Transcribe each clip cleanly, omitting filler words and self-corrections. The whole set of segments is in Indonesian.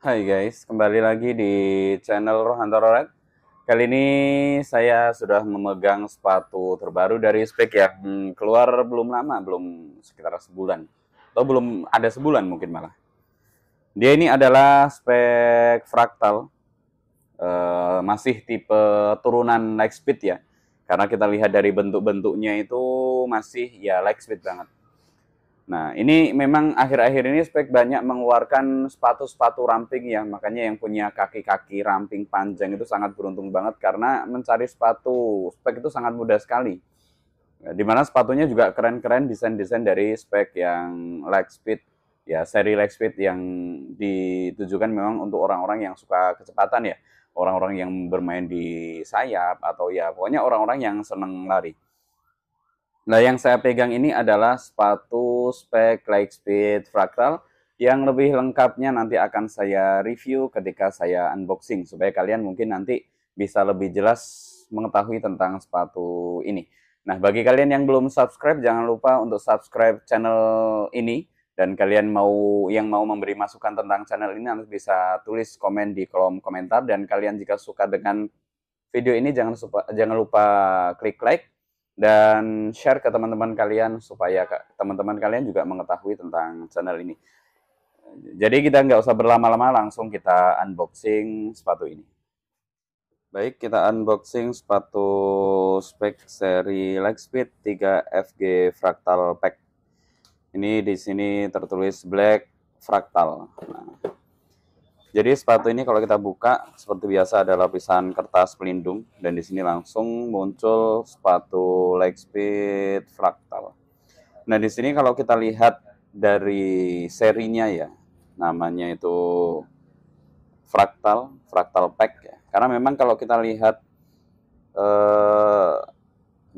Hai guys, kembali lagi di channel Rohantoro Red. Kali ini saya sudah memegang sepatu terbaru dari spek yang keluar belum lama, belum sekitar sebulan. Atau belum ada sebulan mungkin malah. Dia ini adalah spek Fractal, masih tipe turunan Lightspeed ya. Karena kita lihat dari bentuk-bentuknya itu masih ya Lightspeed banget. Nah, ini memang akhir-akhir ini spek banyak mengeluarkan sepatu-sepatu ramping ya, makanya yang punya kaki-kaki ramping panjang itu sangat beruntung banget karena mencari sepatu spek itu sangat mudah sekali. Ya, di mana sepatunya juga keren-keren desain-desain dari spek yang Lightspeed, ya seri Lightspeed yang ditujukan memang untuk orang-orang yang suka kecepatan ya, orang-orang yang bermain di sayap atau ya pokoknya orang-orang yang seneng lari. Nah, yang saya pegang ini adalah sepatu spek Lightspeed Fractal yang lebih lengkapnya nanti akan saya review ketika saya unboxing supaya kalian mungkin nanti bisa lebih jelas mengetahui tentang sepatu ini. Nah, bagi kalian yang belum subscribe jangan lupa untuk subscribe channel ini dan kalian mau memberi masukan tentang channel ini nanti bisa tulis komen di kolom komentar dan kalian jika suka dengan video ini jangan lupa klik like dan share ke teman-teman kalian supaya teman-teman kalian juga mengetahui tentang channel ini. Jadi kita nggak usah berlama-lama, langsung kita unboxing sepatu ini. Baik, kita unboxing sepatu spek seri Lightspeed 3FG Fractal Pack. Ini di sini tertulis Black Fractal. Nah, jadi sepatu ini kalau kita buka seperti biasa ada lapisan kertas pelindung dan di sini langsung muncul sepatu Lightspeed Fractal. Nah, di sini kalau kita lihat dari serinya ya, namanya itu Fractal Pack ya. Karena memang kalau kita lihat eh,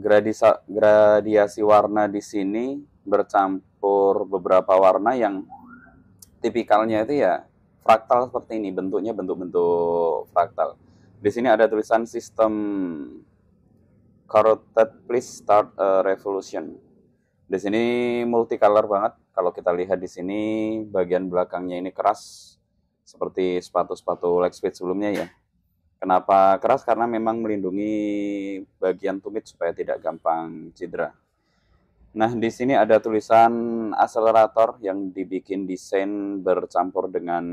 gradiasi warna di sini bercampur beberapa warna yang tipikalnya itu ya fraktal seperti ini, bentuknya bentuk-bentuk fraktal. Di sini ada tulisan sistem carotid please start a revolution. Di sini multicolor banget. Kalau kita lihat di sini bagian belakangnya ini keras seperti sepatu-sepatu Lightspeed sebelumnya ya. Kenapa keras? Karena memang melindungi bagian tumit supaya tidak gampang cedera. Nah, di sini ada tulisan akselerator yang dibikin desain bercampur dengan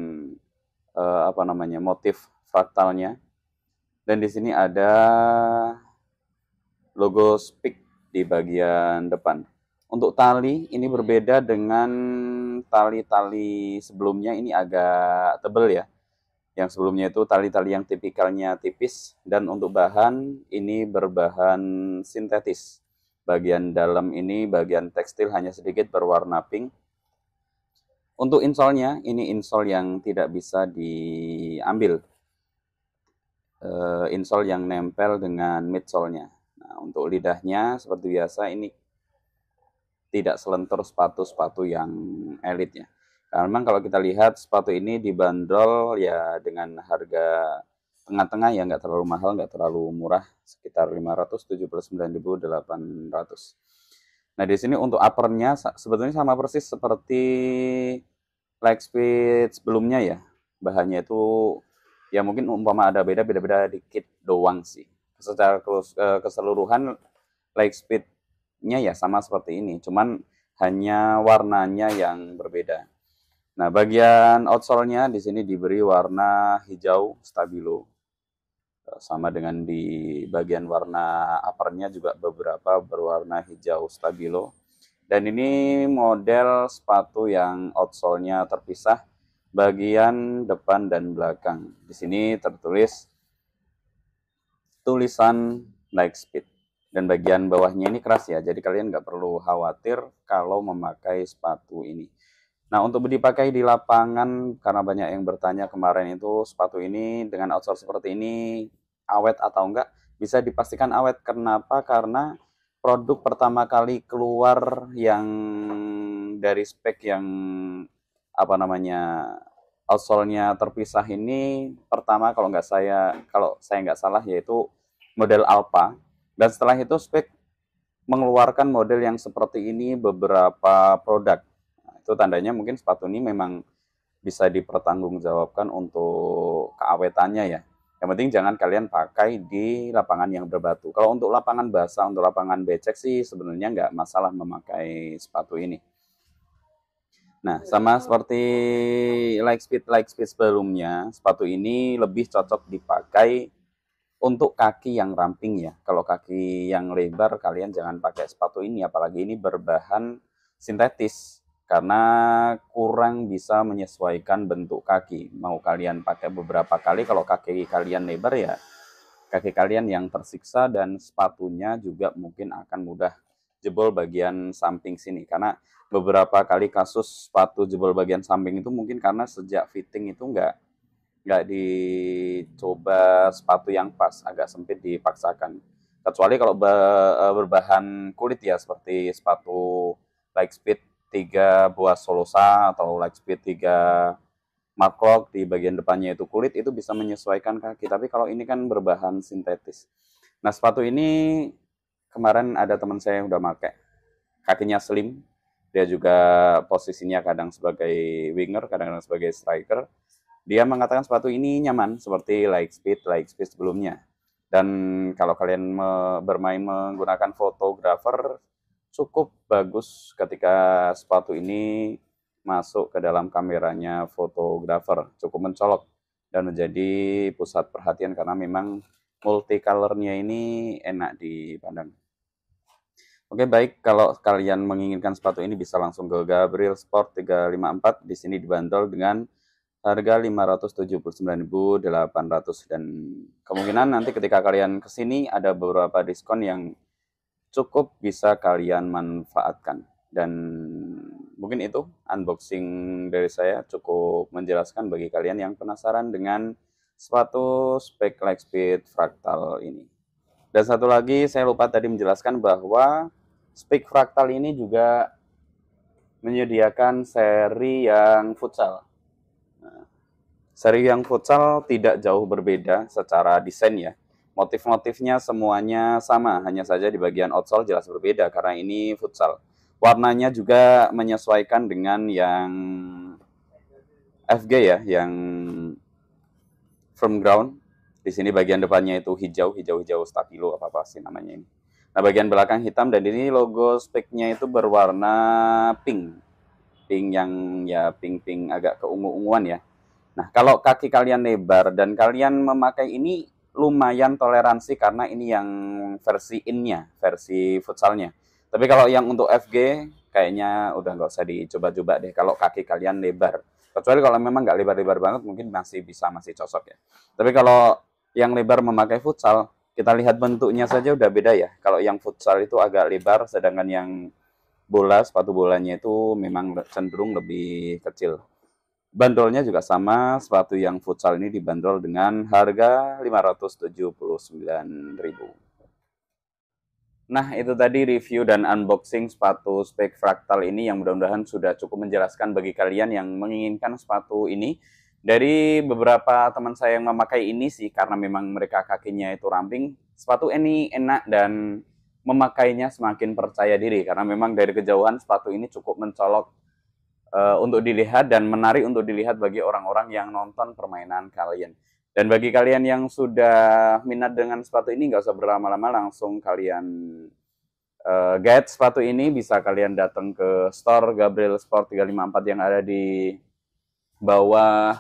motif fraktalnya. Dan di sini ada logo Speak di bagian depan. Untuk tali ini berbeda dengan tali-tali sebelumnya, ini agak tebal ya. Yang sebelumnya itu tali-tali yang tipikalnya tipis dan untuk bahan ini berbahan sintetis. Bagian dalam ini bagian tekstil hanya sedikit berwarna pink. Untuk insole-nya ini insole yang tidak bisa diambil. Insole yang nempel dengan midsole-nya. Nah, untuk lidahnya seperti biasa ini tidak selentur sepatu-sepatu yang elit ya. Karena memang kalau kita lihat sepatu ini dibanderol ya dengan harga tengah-tengah ya, nggak terlalu mahal, nggak terlalu murah, sekitar 579.800. Nah, di sini untuk uppernya sebetulnya sama persis seperti Lightspeed sebelumnya ya. Bahannya itu ya mungkin umpama ada beda-beda dikit doang sih. Secara keseluruhan Lightspeed-nya ya sama seperti ini, cuman hanya warnanya yang berbeda. Nah, bagian outsole-nya di sini diberi warna hijau stabilo. Sama dengan di bagian warna uppernya juga beberapa berwarna hijau stabilo. Dan ini model sepatu yang outsole-nya terpisah bagian depan dan belakang. Di sini tertulis tulisan Lightspeed. Dan bagian bawahnya ini keras ya, jadi kalian nggak perlu khawatir kalau memakai sepatu ini. Nah, untuk dipakai di lapangan, karena banyak yang bertanya kemarin itu sepatu ini dengan outsole seperti ini awet atau enggak, bisa dipastikan awet. Kenapa? Karena produk pertama kali keluar yang dari spek yang outsole-nya terpisah ini pertama kalau saya nggak salah yaitu model Alpha, dan setelah itu spek mengeluarkan model yang seperti ini beberapa produk. Nah, itu tandanya mungkin sepatu ini memang bisa dipertanggungjawabkan untuk keawetannya ya. Yang penting jangan kalian pakai di lapangan yang berbatu. Kalau untuk lapangan basah, untuk lapangan becek sih sebenarnya nggak masalah memakai sepatu ini. Nah, sama seperti Lightspeed sebelumnya, sepatu ini lebih cocok dipakai untuk kaki yang ramping ya. Kalau kaki yang lebar, kalian jangan pakai sepatu ini, apalagi ini berbahan sintetis. Karena kurang bisa menyesuaikan bentuk kaki. Mau kalian pakai beberapa kali, kalau kaki kalian lebar ya, kaki kalian yang tersiksa dan sepatunya juga mungkin akan mudah jebol bagian samping sini. Karena beberapa kali kasus sepatu jebol bagian samping itu mungkin karena sejak fitting itu nggak dicoba sepatu yang pas, agak sempit dipaksakan. Kecuali kalau berbahan kulit ya, seperti sepatu Lightspeed 3 buah Solosa atau Lightspeed 3 Mark Rock, di bagian depannya itu kulit, itu bisa menyesuaikan kaki. Tapi kalau ini kan berbahan sintetis. Nah, sepatu ini kemarin ada teman saya yang udah pakai. Kakinya slim, dia juga posisinya kadang sebagai winger, kadang-kadang sebagai striker. Dia mengatakan sepatu ini nyaman seperti Lightspeed sebelumnya. Dan kalau kalian bermain menggunakan fotografer, cukup bagus ketika sepatu ini masuk ke dalam kameranya fotografer. Cukup mencolok dan menjadi pusat perhatian karena memang multicolornya ini enak dipandang. Oke, baik, kalau kalian menginginkan sepatu ini bisa langsung ke Gabriel Sport 354. Di sini dibanderol dengan harga 579.800 dan kemungkinan nanti ketika kalian kesini ada beberapa diskon yang cukup bisa kalian manfaatkan. Dan mungkin itu unboxing dari saya, cukup menjelaskan bagi kalian yang penasaran dengan sepatu spek Lightspeed Fractal ini. Dan satu lagi saya lupa tadi menjelaskan bahwa spek Fractal ini juga menyediakan seri yang futsal. Seri yang futsal tidak jauh berbeda secara desain ya. Motif-motifnya semuanya sama, hanya saja di bagian outsole jelas berbeda karena ini futsal. Warnanya juga menyesuaikan dengan yang FG ya, yang firm ground. Di sini bagian depannya itu hijau stabilo apa sih namanya ini. Nah, bagian belakang hitam dan ini logo speknya itu berwarna pink. Pink yang ya pink agak keungu-unguan ya. Nah, kalau kaki kalian lebar dan kalian memakai ini lumayan toleransi karena ini yang versi in-nya, versi futsalnya. Tapi kalau yang untuk FG, kayaknya udah nggak usah dicoba-coba deh kalau kaki kalian lebar. Kecuali kalau memang nggak lebar-lebar banget, mungkin masih cocok ya. Tapi kalau yang lebar memakai futsal, kita lihat bentuknya saja udah beda ya. Kalau yang futsal itu agak lebar, sedangkan yang sepatu bolanya itu memang cenderung lebih kecil. Bandrolnya juga sama, sepatu yang futsal ini dibanderol dengan harga 579.000. Nah, itu tadi review dan unboxing sepatu spek Fractal ini yang mudah-mudahan sudah cukup menjelaskan bagi kalian yang menginginkan sepatu ini. Dari beberapa teman saya yang memakai ini sih, karena memang mereka kakinya itu ramping, sepatu ini enak dan memakainya semakin percaya diri. Karena memang dari kejauhan sepatu ini cukup mencolok untuk dilihat dan menarik untuk dilihat bagi orang-orang yang nonton permainan kalian. Dan bagi kalian yang sudah minat dengan sepatu ini, nggak usah berlama-lama, langsung kalian get sepatu ini. Bisa kalian datang ke store Gabriel Sport 354 yang ada di bawah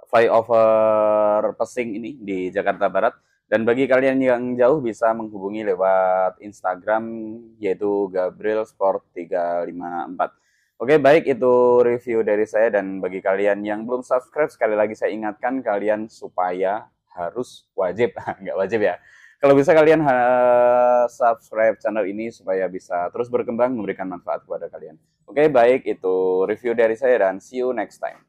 flyover Pesing ini di Jakarta Barat. Dan bagi kalian yang jauh bisa menghubungi lewat Instagram yaitu Gabriel Sport 354. Oke, baik, itu review dari saya. Dan bagi kalian yang belum subscribe, sekali lagi saya ingatkan kalian supaya wajib, nggak wajib ya. Kalau bisa kalian subscribe channel ini supaya bisa terus berkembang memberikan manfaat kepada kalian. Oke, baik, itu review dari saya dan see you next time.